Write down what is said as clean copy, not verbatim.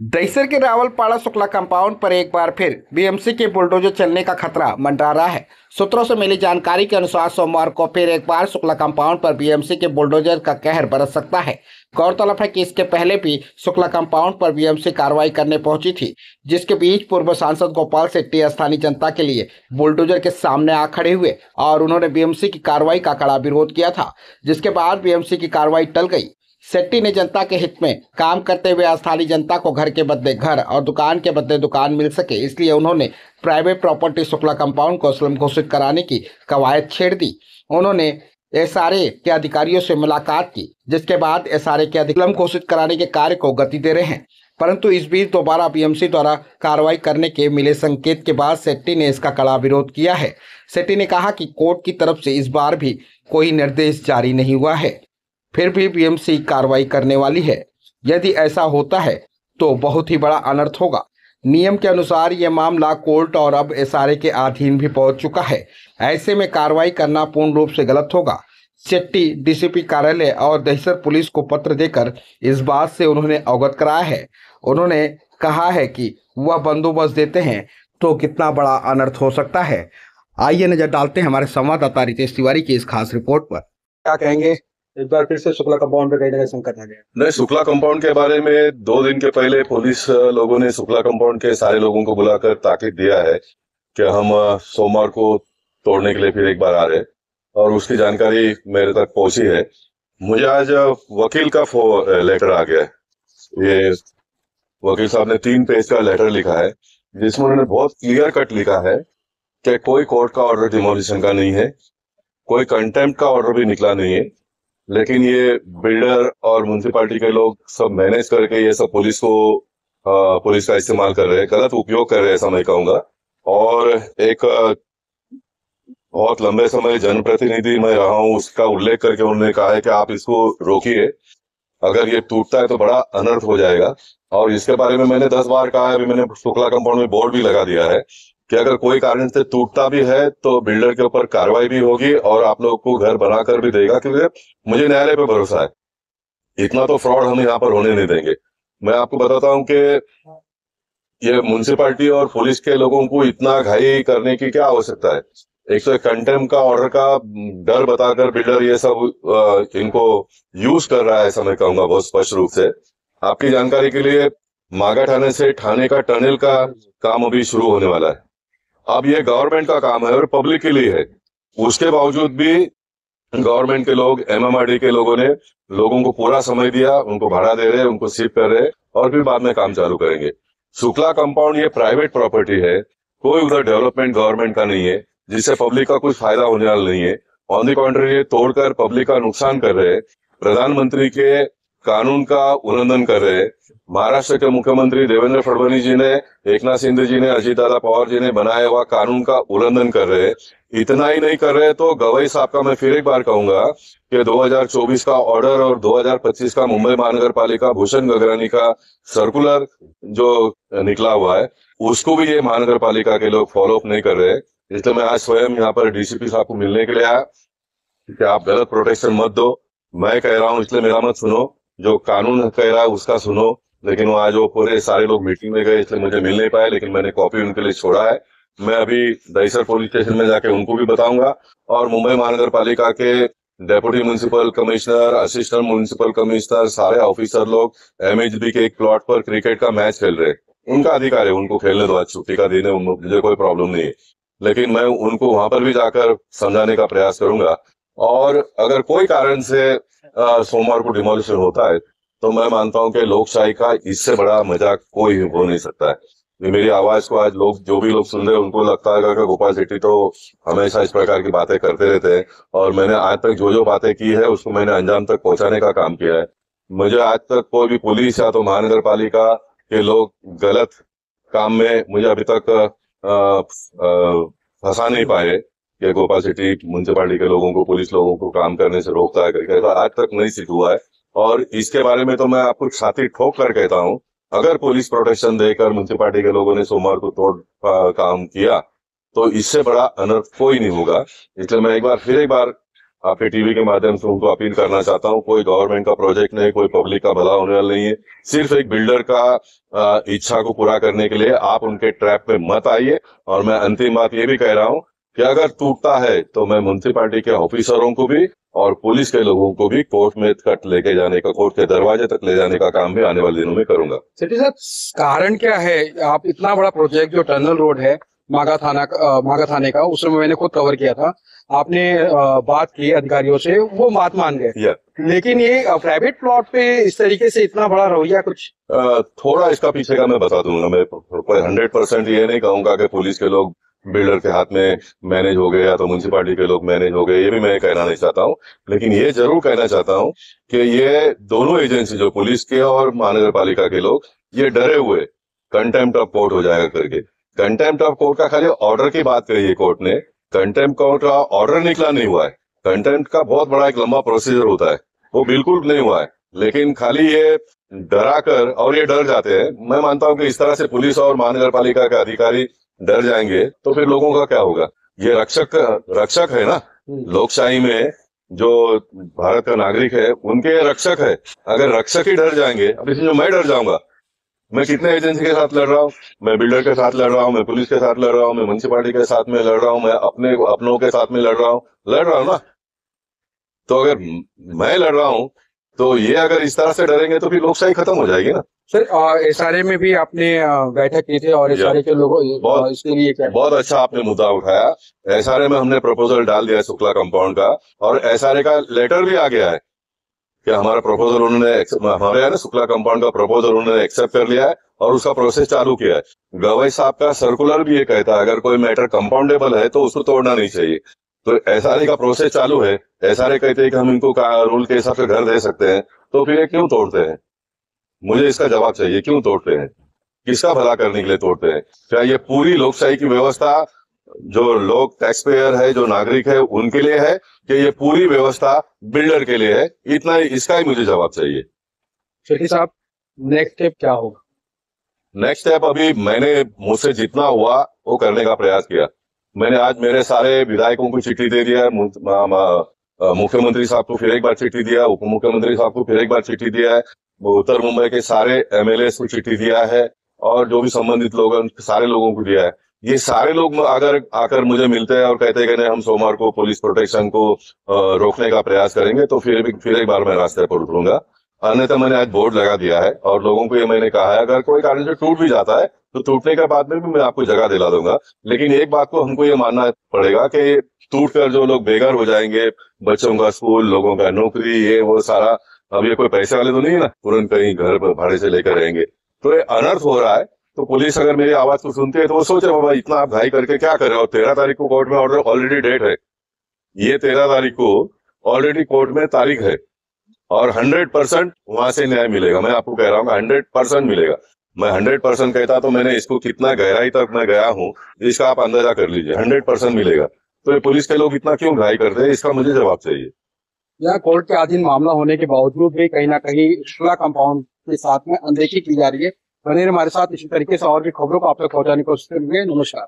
दहिसर के रावलपाड़ा शुक्ला कंपाउंड पर एक बार फिर बीएमसी के बुलडोजर चलने का खतरा मंडरा रहा है। सूत्रों से मिली जानकारी के अनुसार सोमवार को फिर एक बार शुक्ला कंपाउंड पर बीएमसी के बुलडोजर का कहर बरस सकता है। गौरतलब है कि इसके पहले भी शुक्ला कंपाउंड पर बीएमसी कार्रवाई करने पहुंची थी, जिसके बीच पूर्व सांसद गोपाल शेट्टी स्थानीय जनता के लिए बुलडोजर के सामने आ खड़े हुए और उन्होंने बीएमसी की कार्रवाई का कड़ा विरोध किया था, जिसके बाद बीएमसी की कार्रवाई टल गई। शेट्टी ने जनता के हित में काम करते हुए स्थानीय जनता को घर के बदले घर और दुकान के बदले दुकान मिल सके, इसलिए उन्होंने प्राइवेट प्रॉपर्टी शुक्ला कंपाउंड को स्लम घोषित कराने की कवायद छेड़ दी। उन्होंने एसआरए के अधिकारियों से मुलाकात की, जिसके बाद एसआरए के अधिकारी स्लम घोषित कराने के कार्य को गति दे रहे हैं। परंतु इस बीच दोबारा बीएमसी द्वारा कार्रवाई करने के मिले संकेत के बाद शेट्टी ने इसका कड़ा विरोध किया है। शेट्टी ने कहा कि कोर्ट की तरफ से इस बार भी कोई निर्देश जारी नहीं हुआ है, फिर भी बीएमसी कार्रवाई करने वाली है। यदि ऐसा होता है तो बहुत ही बड़ा अनर्थ होगा। नियम के अनुसार यह मामला कोर्ट और अब एसआरए के अधीन भी पहुंच चुका है। ऐसे में कार्रवाई करना पूर्ण रूप से गलत होगा। शेट्टी डीसीपी कार्यालय और दहिसर पुलिस को पत्र देकर इस बात से उन्होंने अवगत कराया है। उन्होंने कहा है कि वह बंदोबस्त देते हैं तो कितना बड़ा अनर्थ हो सकता है। आइए नजर डालते हैं हमारे संवाददाता रितेश तिवारी की इस खास रिपोर्ट पर। क्या कहेंगे? इस बार फिर से शुक्ला कंपाउंड पे कहीं ना कहीं संकट आ गया। नहीं, शुक्ला कंपाउंड के बारे में 2 दिन के पहले पुलिस लोगों ने शुक्ला कंपाउंड के सारे लोगों को बुलाकर ताकीद दिया है कि हम सोमवार को तोड़ने के लिए फिर एक बार आ रहे हैं, और उसकी जानकारी मेरे तक पहुंची है। मुझे आज वकील का लेटर आ गया है। ये वकील साहब ने 3 पेज का लेटर लिखा है, जिसमें उन्होंने बहुत क्लियर कट लिखा है कि कोई कोर्ट का ऑर्डर डिमोलिशन का नहीं है, कोई कंटेम्प्ट का ऑर्डर भी निकला नहीं है, लेकिन ये बिल्डर और म्युनिसिपालिटी के लोग सब मैनेज करके ये सब पुलिस का इस्तेमाल कर रहे हैं, गलत उपयोग कर रहे हैं ऐसा मैं कहूंगा। और एक बहुत लंबे समय जनप्रतिनिधि मैं रहा हूं, उसका उल्लेख करके उन्होंने कहा है कि आप इसको रोकिए, अगर ये टूटता है तो बड़ा अनर्थ हो जाएगा। और इसके बारे में मैंने 10 बार कहा है, अभी मैंने शुक्ला कंपाउंड में बोर्ड भी लगा दिया है कि अगर कोई कारण से टूटता भी है तो बिल्डर के ऊपर कार्रवाई भी होगी और आप लोग को घर बनाकर भी देगा, क्योंकि मुझे न्यायालय पे भरोसा है। इतना तो फ्रॉड हम यहाँ पर होने नहीं देंगे। मैं आपको बताता हूँ कि ये म्युनिसिपालिटी और पुलिस के लोगों को इतना घाई करने की क्या आवश्यकता है। एक तो कंटेम्प्ट का ऑर्डर का डर बताकर बिल्डर ये सब इनको यूज कर रहा है ऐसा मैं कहूंगा बहुत स्पष्ट रूप से। आपकी जानकारी के लिए मागा थाने से ठाणे का टनल का काम अभी शुरू होने वाला है। अब ये गवर्नमेंट का काम है और पब्लिक के लिए है, उसके बावजूद भी गवर्नमेंट के लोग, एमएमआरडी के लोगों ने लोगों को पूरा समय दिया, उनको भाड़ा दे रहे, उनको सीप कर रहे और फिर बाद में काम चालू करेंगे। शुक्ला कंपाउंड ये प्राइवेट प्रॉपर्टी है, कोई उधर डेवलपमेंट गवर्नमेंट का नहीं है, जिससे पब्लिक का कुछ फायदा होने वाला नहीं है। ऑन दी कॉन्ट्री ये तोड़कर पब्लिक का नुकसान कर रहे हैं, प्रधानमंत्री के कानून का उल्लंघन कर रहे हैं। महाराष्ट्र के मुख्यमंत्री देवेंद्र फडणवीस जी ने, एकनाथ शिंदे जी ने, अजित दादा पवार जी ने बनाया हुआ कानून का उल्लंघन कर रहे हैं। इतना ही नहीं कर रहे तो गवई साहब का मैं फिर एक बार कहूंगा कि 2024 का ऑर्डर और 2025 का मुंबई महानगर पालिका भूषण गगरानी का सर्कुलर जो निकला हुआ है, उसको भी ये महानगर पालिका के लोग फॉलो अप नहीं कर रहे। इसलिए मैं आज स्वयं यहाँ पर डीसीपी साहब को मिलने के लिए आया कि आप गलत प्रोटेक्शन मत दो। मैं कह रहा हूँ इसलिए मेरा मत सुनो, जो कानून कह रहा है उसका सुनो। लेकिन वो आज वो पूरे सारे लोग मीटिंग में गए, इसलिए मुझे मिल नहीं पाए, लेकिन मैंने कॉपी उनके लिए छोड़ा है। मैं अभी दहिसर पुलिस स्टेशन में जाके उनको भी बताऊंगा, और मुंबई महानगर पालिका के deputy municipal commissioner, assistant municipal commissioner, सारे ऑफिसर लोग एमएचबी के एक प्लॉट पर क्रिकेट का मैच खेल रहे हैं। उनका अधिकार है, उनको खेलने दो, आज छुट्टी का दिन है, मुझे कोई प्रॉब्लम नहीं है। लेकिन मैं उनको वहां पर भी जाकर समझाने का प्रयास करूंगा। और अगर कोई कारण से सोमवार को डिमोलिशन होता है तो मैं मानता हूं कि लोकशाही का इससे बड़ा मजाक कोई हो नहीं सकता है। ये मेरी आवाज को आज लोग, जो भी लोग सुन रहे हैं, उनको लगता है कि गोपाल शेट्टी तो हमेशा इस प्रकार की बातें करते रहते हैं, और मैंने आज तक जो जो बातें की है उसको मैंने अंजाम तक पहुंचाने का काम किया है। मुझे आज तक कोई भी पुलिस या तो महानगर पालिका के लोग गलत काम में मुझे अभी तक फंसा नहीं पाए कि गोपाल शेट्टी म्युनिसिपालिटी के लोगों को, पुलिस लोगों को काम करने से रोकता है करके, तो आज तक नहीं सिद्ध हुआ है। और इसके बारे में तो मैं आपको छाती ठोक कर कहता हूं, अगर पुलिस प्रोटेक्शन देकर म्युनिसिपालिटी के लोगों ने सोमवार को तोड़ काम किया तो इससे बड़ा अनर्थ कोई नहीं होगा। इसलिए मैं फिर एक बार आपके टीवी के माध्यम से उनको अपील करना चाहता हूँ, कोई गवर्नमेंट का प्रोजेक्ट नहीं, कोई पब्लिक का भला होने वाला नहीं है। सिर्फ एक बिल्डर का इच्छा को पूरा करने के लिए आप उनके ट्रैप पे मत आइए। और मैं अंतिम बात ये भी कह रहा हूँ कि अगर टूटता है तो मैं म्युनिसिपैलिटी के ऑफिसरों को भी और पुलिस के लोगों को भी कोर्ट में तक लेके जाने का, कोर्ट के दरवाजे तक ले जाने का काम भी आने वाले दिनों में करूंगा। सेठी साहब, कारण क्या है? आप इतना बड़ा प्रोजेक्ट जो टनल रोड है मागा थाने का, उस समय मैंने खुद कवर किया था, आपने बात की अधिकारियों से, वो बात मान गए, लेकिन ये प्राइवेट प्लॉट पे इस तरीके से इतना बड़ा रवैया कुछ थोड़ा इसका पीछे का मैं बता दूंगा। मैं 100% ये नहीं कहूंगा कि पुलिस के लोग बिल्डर के हाथ में मैनेज हो गए या तो म्युनिसिपैलिटी के लोग मैनेज हो गए, ये भी मैं कहना नहीं चाहता हूँ। लेकिन ये जरूर कहना चाहता हूँ कि ये दोनों एजेंसी, जो पुलिस के और महानगर पालिका के लोग, ये डरे हुए कंटेम्प्ट ऑफ कोर्ट हो जाएगा करके। कंटेम्प्ट ऑफ कोर्ट का खाली ऑर्डर की बात कही है कोर्ट ने, कंटेम्प्ट कोर्ट का ऑर्डर निकला नहीं हुआ है। कंटेम्प्ट का बहुत बड़ा एक लंबा प्रोसीजर होता है, वो बिल्कुल नहीं हुआ है। लेकिन खाली ये डरा कर, और ये डर जाते हैं। मैं मानता हूं कि इस तरह से पुलिस और महानगर पालिका के अधिकारी डर जाएंगे तो फिर लोगों का क्या होगा। ये रक्षक है ना, लोकशाही में जो भारत का नागरिक है उनके रक्षक है। अगर रक्षक ही डर जाएंगे, अब इसमें जो मैं डर जाऊंगा, मैं कितने एजेंसी के साथ लड़ रहा हूँ, मैं बिल्डर के साथ लड़ रहा हूँ, मैं पुलिस के साथ लड़ रहा हूँ, मैं म्युनिसिपैलिटी के साथ में लड़ रहा हूँ, मैं अपनों के साथ में लड़ रहा हूँ ना। तो अगर मैं लड़ रहा हूँ तो ये अगर इस तरह से डरेंगे तो फिर लोकशाही खत्म हो जाएगी ना। सर, एसआरए में भी आपने बैठक की थी और एसआरए के लोगों इसके लिए क्या? बहुत अच्छा आपने मुद्दा उठाया। एसआरए में हमने प्रपोजल डाल दिया है शुक्ला कंपाउंड का, और एसआरए का लेटर भी आ गया है कि हमारा प्रपोजल उन्होंने, हमारे यहाँ शुक्ला कंपाउंड का प्रपोजल उन्होंने एक्सेप्ट कर लिया है और उसका प्रोसेस चालू किया है। गवई साहब का सर्कुलर भी ये कहता है अगर कोई मैटर कंपाउंडेबल है तो उसको तोड़ना नहीं चाहिए। तो एसआरए का प्रोसेस चालू है। एसआरए कहते हैं कि हम इनको रूल के हिसाब से घर दे सकते हैं, तो फिर ये क्यों तोड़ते हैं? मुझे इसका जवाब चाहिए, क्यों तोड़ते हैं? किसका भला करने के लिए तोड़ते हैं? क्या ये पूरी लोकशाही की व्यवस्था, जो लोग टैक्स पेयर है, जो नागरिक है, उनके लिए है, कि ये पूरी व्यवस्था बिल्डर के लिए है? इतना ही, इसका ही मुझे जवाब चाहिए। शेट्टी साहब, नेक्स्ट स्टेप क्या होगा? नेक्स्ट स्टेप अभी मैंने मुझसे जितना हुआ वो करने का प्रयास किया। मैंने आज मेरे सारे विधायकों को चिट्ठी दे दिया है, मुख्यमंत्री साहब को फिर एक बार चिट्ठी दिया, उप मुख्यमंत्री साहब को फिर एक बार चिट्ठी दिया है, उत्तर मुंबई के सारे एमएलए को चिट्ठी दिया है, और जो भी संबंधित लोग हैं सारे लोगों को दिया है। ये सारे लोग अगर आकर मुझे मिलते हैं और कहते हैं कि नहीं हम सोमवार को पुलिस प्रोटेक्शन को रोकने का प्रयास करेंगे, तो फिर एक बार मैं रास्ते पर उतरूंगा। अन्यथा मैंने आज बोर्ड लगा दिया है और लोगों को ये मैंने कहा है अगर कोई कारण से टूट भी जाता है तो टूटने के बाद में भी मैं आपको जगह दिला दूंगा। लेकिन एक बात को हमको ये मानना पड़ेगा कि टूटकर जो लोग बेघर हो जाएंगे, बच्चों का स्कूल, लोगों का नौकरी, ये वो सारा, अब ये कोई पैसे वाले तो नहीं है ना तुरंत कहीं घर पर भाड़े से लेकर रहेंगे, तो ये अनर्थ हो रहा है। तो पुलिस अगर मेरी आवाज को सुनती है तो वो सोचे बाबा इतना आप घाई करके क्या कर रहे हो। 13 तारीख को कोर्ट में ऑर्डर ऑलरेडी डेट है, ये 13 तारीख को ऑलरेडी कोर्ट में तारीख है और 100% वहां से न्याय मिलेगा। मैं आपको कह रहा हूँ 100% मिलेगा। मैं 100% कहता तो मैंने इसको कितना गहराई तक मैं गया हूँ इसका आप अंदाजा कर लीजिए। 100% मिलेगा। तो ये पुलिस के लोग इतना क्यों घाई करते हैं, इसका मुझे जवाब चाहिए। यह कोर्ट के अधीन मामला होने के बावजूद भी कहीं ना कहीं शुक्ला कंपाउंड के साथ में अनदेखी की जा रही है। बने हमारे साथ इसी तरीके से और भी खबरों को आप तक पहुंचाने की कोशिश करेंगे। नमस्कार।